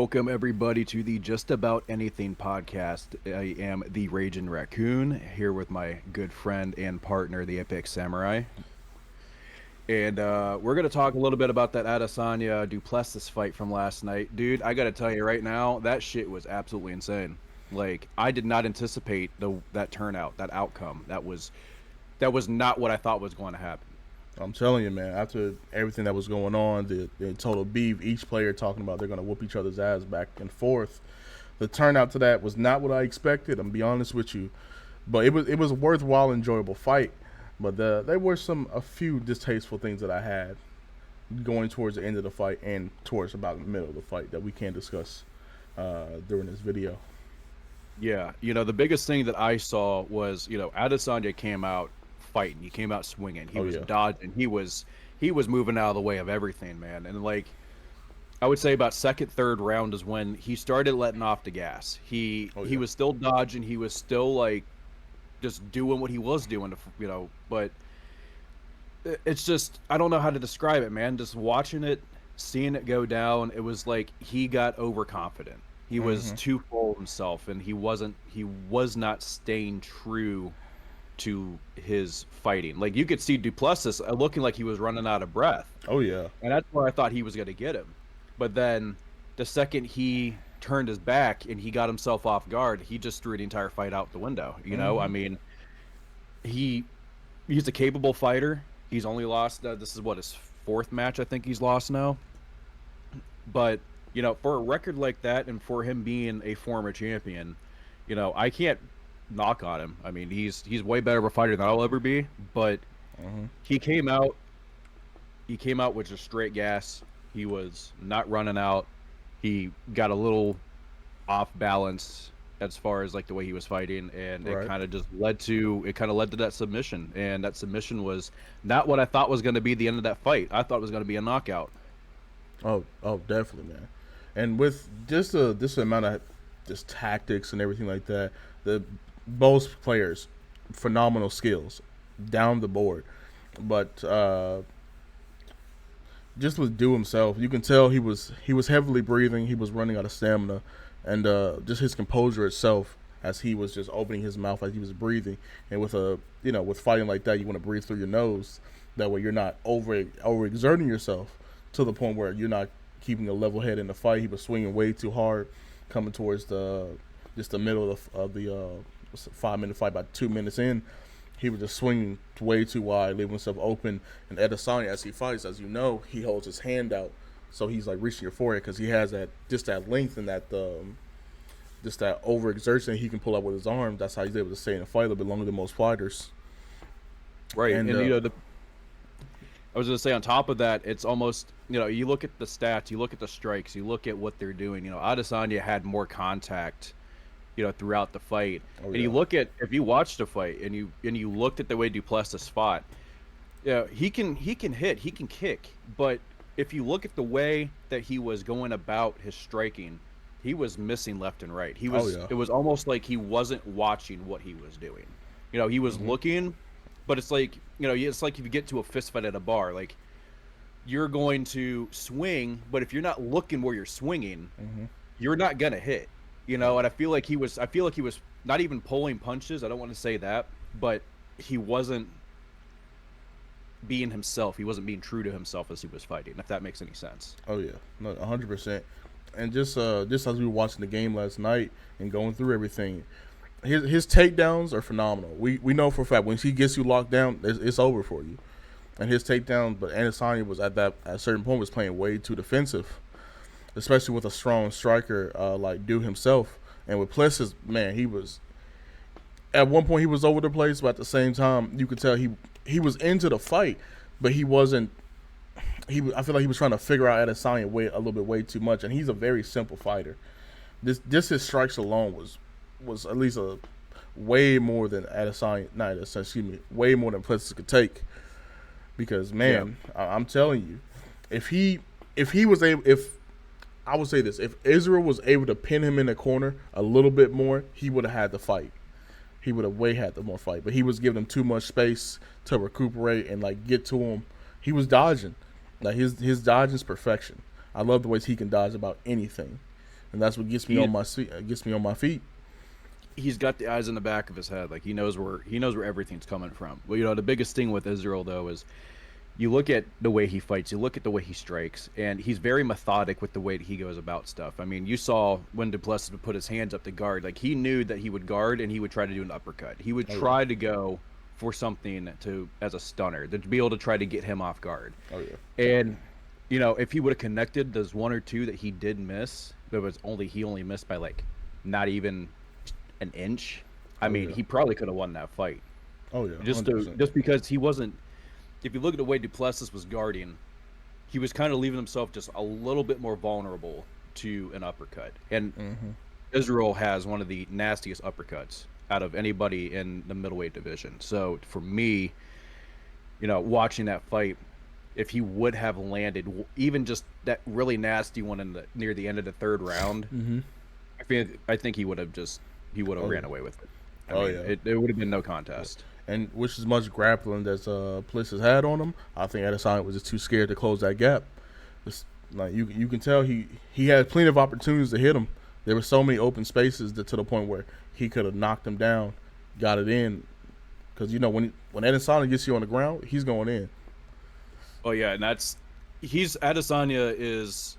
Welcome everybody to the Just About Anything podcast. I am the Raging Raccoon here with my good friend and partner, the Epic Samurai, and we're gonna talk a little bit about that Adesanya Duplessis fight from last night, dude. I gotta tell you right now, that shit was absolutely insane. Like I did not anticipate that turnout, that outcome. That was not what I thought was going to happen. I'm telling you, man, after everything that was going on, the total beef, each player talking about they're going to whoop each other's ass back and forth, the turnout to that was not what I expected. I'm be honest with you, but it was a worthwhile, enjoyable fight. But there were a few distasteful things that I had going towards the end of the fight and towards about the middle of the fight that we can't discuss during this video. Yeah, the biggest thing that I saw was, Adesanya came out fighting. He came out swinging. He Oh was yeah, dodging. He was moving out of the way of everything, man. And like I would say about second, third round is when he started letting off the gas. He oh he yeah. was still dodging. He was still like just doing what he was doing, but it's just I don't know how to describe it, man. Just watching it, seeing it go down, it was like he got overconfident. He was Hmm. too full of himself, and he was not staying true to his fighting. Like you could see Duplessis looking like he was running out of breath, Oh yeah. and that's where I thought he was going to get him. But then the second he turned his back and he got himself off guard, he just threw the entire fight out the window. I Hmm. mean, he he's a capable fighter. He's only lost. This is what his fourth match. I think he's lost now. But for a record like that, and for him being a former champion, I can't knock on him. I mean, he's way better of a fighter than I'll ever be. But Hmm. he came out. He came out with just straight gas. He was not running out. He got a little off balance as far as like the way he was fighting, and it Right. kind of just led to that submission. And that submission was not what I thought was going to be the end of that fight. I thought it was going to be a knockout. Oh, definitely, man. And with just this amount of just tactics and everything like that, the both players phenomenal skills down the board. But just with Do himself, you can tell he was heavily breathing. He was running out of stamina, and just his composure itself as he was just opening his mouth as he was breathing. And with with fighting like that, you want to breathe through your nose. That way, you're not overexerting yourself to the point where you're not keeping a level head in the fight. He was swinging way too hard, coming towards the middle of the 5 minute fight. About 2 minutes in, he was just swinging way too wide, leaving himself open. And Adesanya, as he fights, as you know, he holds his hand out, so he's like reaching your forehead because he has that length and that just that overexertion he can pull out with his arm. That's how he's able to stay in a fight a little bit longer than most fighters. Right. And And I was going to say on top of that, it's almost, you look at the stats, you look at the strikes, you look at what they're doing. Adesanya had more contact, throughout the fight. oh And you yeah, look at if you watched the fight and you looked at the way Duplessis fought, yeah, he can hit, he can kick, but if you look at the way that he was going about his striking, he was missing left and right. He oh was yeah. it was almost like he wasn't watching what he was doing. He was Hmm. looking, but it's like if you get to a fist fight at a bar, like you're going to swing, but if you're not looking where you're swinging, Hmm. you're not gonna hit. And I feel like he was not even pulling punches. I don't want to say that, but he wasn't being himself. He wasn't being true to himself as he was fighting, if that makes any sense. Oh yeah, no, 100%. And just as we were watching the game last night and going through everything, his takedowns are phenomenal. We know for a fact when he gets you locked down, it's over for you. And his takedown, but Adesanya was at a certain point was playing way too defensive, especially with a strong striker like Do himself. And with Plessis, man, he was at one point he was over the place, but at the same time you could tell he was into the fight, but he wasn't. I feel like he was trying to figure out Adesanya way a little bit way too much, and he's a very simple fighter. This his strikes alone was at least a way more than Adesanya, not Adesanya, excuse me, way more than Plessis could take. Because Yeah. man, I'm telling you, if he was able, if I would say this, if Israel was able to pin him in the corner a little bit more, he would have had the fight. He would have way had the more fight, but he was giving him too much space to recuperate and like get to him. He was dodging, like his dodging is perfection. I love the ways he can dodge about anything. and that's what gets me He on my feet. Gets me on my feet. he's got the eyes in the back of his head. Like he knows where everything's coming from. Well, the biggest thing with Israel though is you look at the way he fights, you look at the way he strikes, and he's very methodic with the way that he goes about stuff. I mean, you saw when Duplessis would put his hands up to guard, like he knew that he would guard and he would try to do an uppercut. He would Oh yeah. try to go for something to as a stunner to be able to try to get him off guard. Oh yeah. And if he would have connected those one or two that he did miss, he only missed by like not even an inch. I Oh mean, yeah. he probably could have won that fight. Oh yeah. Just 100%. just because he wasn't. If you look at the way Duplessis was guarding, he was kind of leaving himself just a little bit more vulnerable to an uppercut. And Hmm. Israel has one of the nastiest uppercuts out of anybody in the middleweight division. So for me, watching that fight, if he would have landed even just that really nasty one near the end of the third round, Hmm. I think he would have Oh ran yeah. away with it. I Oh mean, yeah. it would have been no contest. And which as much grappling as Plessis had on him, I think Adesanya was just too scared to close that gap. It's, like you can tell he had plenty of opportunities to hit him. There were so many open spaces to the point where he could have knocked him down, got it in. Because when Adesanya gets you on the ground, he's going in. Oh yeah, and Adesanya is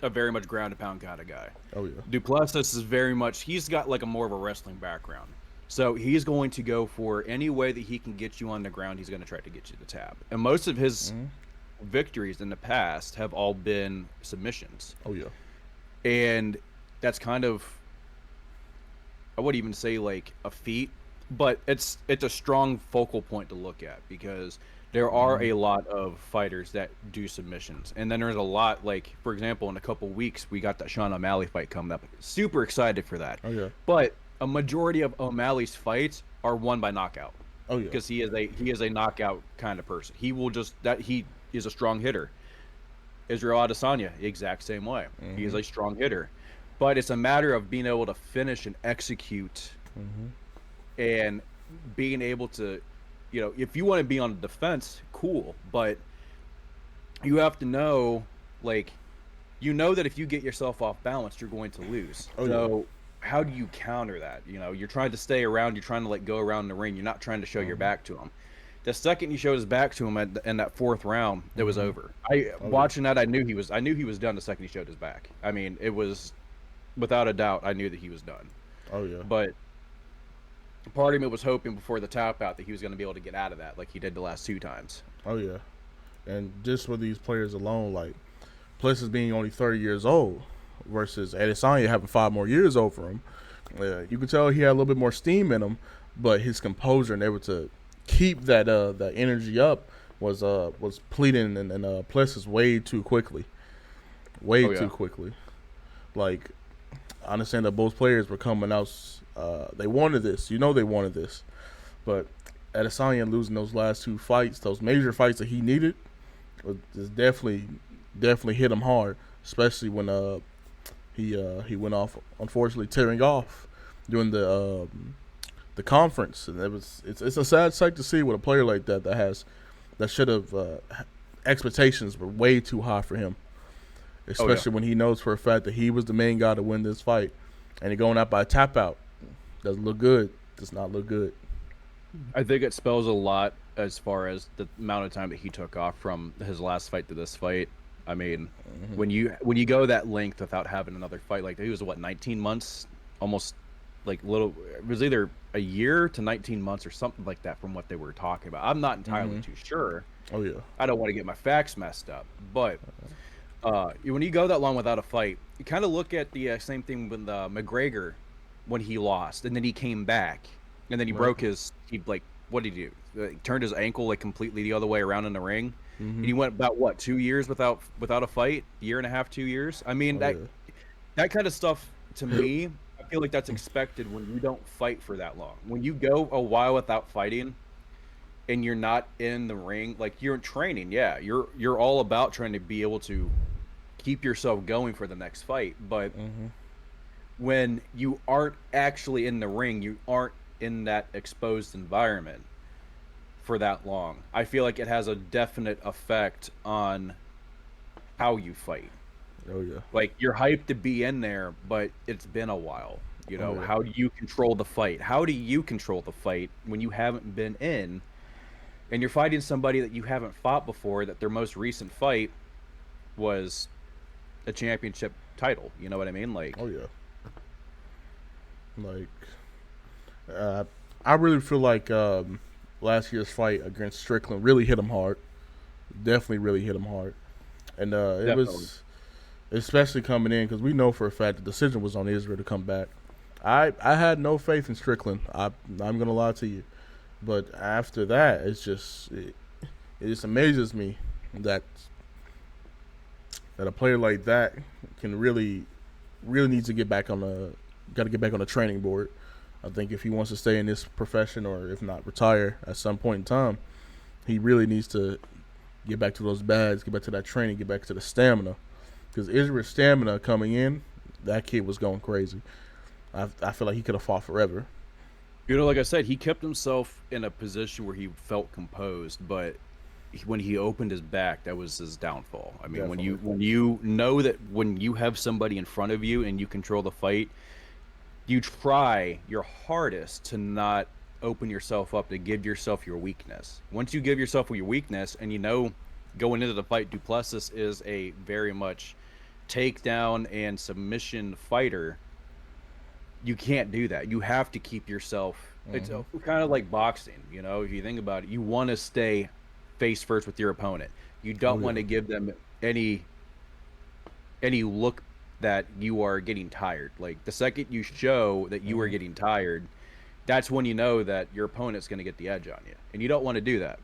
a very much ground and pound kind of guy. Oh yeah. Duplessis is very much he's got like a more of a wrestling background. So he's going to go for any way that he can get you on the ground, he's going to try to get you to tap. And most of his Hmm. victories in the past have all been submissions. Oh yeah. And that's kind of I wouldn't even say like a feat, but it's a strong focal point to look at because there are Hmm. a lot of fighters that do submissions, and then there's a lot like, for example, in a couple weeks we got that Sean O'Malley fight coming up. Super excited for that, Oh yeah. but a majority of O'Malley's fights are won by knockout Oh yeah. because he is a knockout kind of person. He is a strong hitter. Israel Adesanya, the exact same way. He is Hmm. a strong hitter, but it's a matter of being able to finish and execute Hmm. and being able to, if you want to be on the defense, cool, but you have to know, like, that if you get yourself off balance, you're going to lose. Oh yeah. So how do you counter that? You're trying to stay around, you're trying to like go around the ring, you're not trying to show your Hmm. back to him. The second you showed his back to him in that fourth round, it was Hmm. over. I Oh yeah. watching that, I knew he was done the second he showed his back. I mean, it was without a doubt, I knew that he was done. Oh yeah. But part of me was hoping before the tap out that he was going to be able to get out of that like he did the last two times. Oh yeah. And just for these players alone, like Plessis being only 30 years old versus Adesanya having 5 more years over him, you can tell he had a little bit more steam in him, but his composure and able to keep that energy up was pleading and Plessis way too quickly, way Oh too yeah. quickly. Like I understand that both players were coming out. They wanted this, they wanted this, but Adesanya losing those last two fights, those major fights that he needed, was definitely hit him hard, especially when he went off, unfortunately tearing off during the conference, and it's a sad sight to see with a player like that should have expectations were way too high for him, Oh yeah. especially when he knows for a fact that he was the main guy to win this fight, and he going out by a tap out doesn't look good. Does not look good. I think it spells a lot as far as the amount of time that he took off from his last fight to this fight. I mean, Hmm. when you go that length without having another fight, like he was what, 19 months, almost like little. It was either a year to 19 months or something like that from what they were talking about. I'm not entirely Hmm. too sure. Oh yeah. I don't want to get my facts messed up, but when you go that long without a fight, you kind of look at the same thing with McGregor when he lost, and then he came back, and then he Right. broke his. He like, what did he do? He turned his ankle like completely the other way around in the ring, and Hmm. he went about what, 2 years without a fight, year and a half, 2 years. I mean Oh yeah. that kind of stuff to me, I feel like that's expected when you don't fight for that long. When you go a while without fighting, and you're not in the ring, like you're in training, yeah, you're all about trying to be able to keep yourself going for the next fight. But Hmm. when you aren't actually in the ring, you aren't in that exposed environment for that long. I feel like it has a definite effect on how you fight. Oh yeah. Like you're hyped to be in there, but it's been a while. You Oh know, yeah. how do you control the fight? How do you control the fight when you haven't been in and you're fighting somebody that you haven't fought before, that their most recent fight was a championship title? You know what I mean? Like, Oh yeah. Like, uh, I really feel like last year's fight against Strickland really hit him hard. Definitely really hit him hard, and it definitely. was especially coming in because we know for a fact the decision was on Israel to come back. I had no faith in Strickland. I'm gonna lie to you, but after that, it just amazes me that a player like that can really needs to get back on the got to get back on the training board. I think if he wants to stay in this profession or if not retire at some point in time, he really needs to get back to those bags, get back to that training, get back to the stamina. Because Israel's stamina coming in, that kid was going crazy. I feel like he could have fought forever. You know, like I said, he kept himself in a position where he felt composed, but when he opened his back, that was his downfall. I mean, Definitely. when you know that when you have somebody in front of you and you control the fight, you try your hardest to not open yourself up, to give yourself your weakness. Once you give yourself your weakness, and you know going into the fight, Duplessis is a very much takedown and submission fighter. You can't do that. You have to keep yourself. It's Hmm. kind of like boxing, you know. If you think about it, you want to stay face first with your opponent. You Oh don't yeah. want to give them any any look that you are getting tired. Like the second you show that you are Hmm. getting tired, that's when you know that your opponent's going to get the edge on you, and you don't want to do that.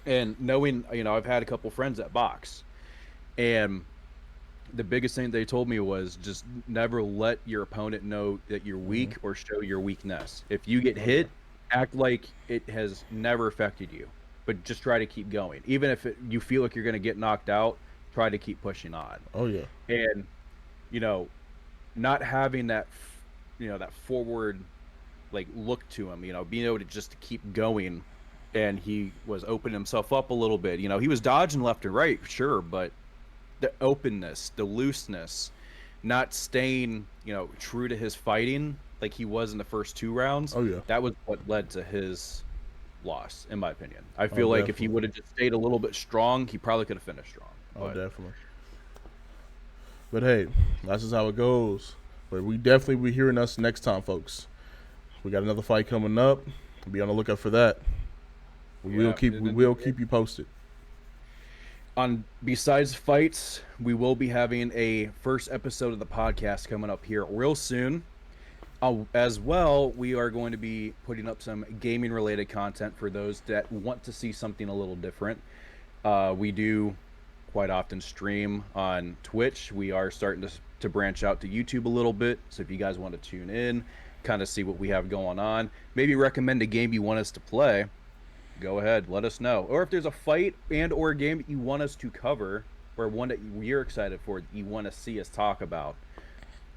And knowing, you know, I've had a couple friends that box, and the biggest thing they told me was just never let your opponent know that you're Hmm. weak or show your weakness. If you get Oh yeah. hit, act like it has never affected you, but just try to keep going. Even if you feel like you're going to get knocked out, try to keep pushing on. Oh yeah. And, you know, not having that, you know, that forward like look to him, you know, being able to just to keep going. And he was opening himself up a little bit. You know, he was dodging left and right, sure, but the openness, the looseness, not staying, you know, true to his fighting like he was in the first two rounds, Oh yeah. that was what led to his loss, in my opinion. I Oh feel like if he definitely. would have just stayed a little bit strong, he probably could have finished strong. Oh But definitely. But hey, that's just how it goes. But we definitely be hearing us next time, folks. We got another fight coming up. Be on the lookout for that. yeah, We will keep you posted. on besides fights, we will be having a first episode of the podcast coming up here real soon. As well, we are going to be putting up some gaming related content for those that want to see something a little different. We do quite often stream on Twitch. We are starting to branch out to YouTube a little bit. So if you guys want to tune in, kind of see what we have going on, maybe recommend a game you want us to play, go ahead, let us know. Or if there's a fight and or a game that you want us to cover, or one that you're excited for, that you want to see us talk about,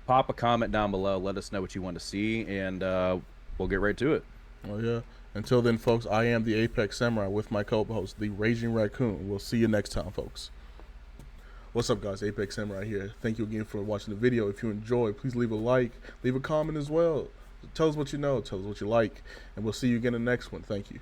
pop a comment down below. Let us know what you want to see, and we'll get right to it. Oh yeah. Until then, folks, I am the Apex Samurai with my co-host, the Raging Raccoon. We'll see you next time, folks. What's up, guys? Apex Samurai here. Thank you again for watching the video. If you enjoyed, please leave a like, leave a comment as well. Tell us what you know, tell us what you like, and we'll see you again in the next one. Thank you.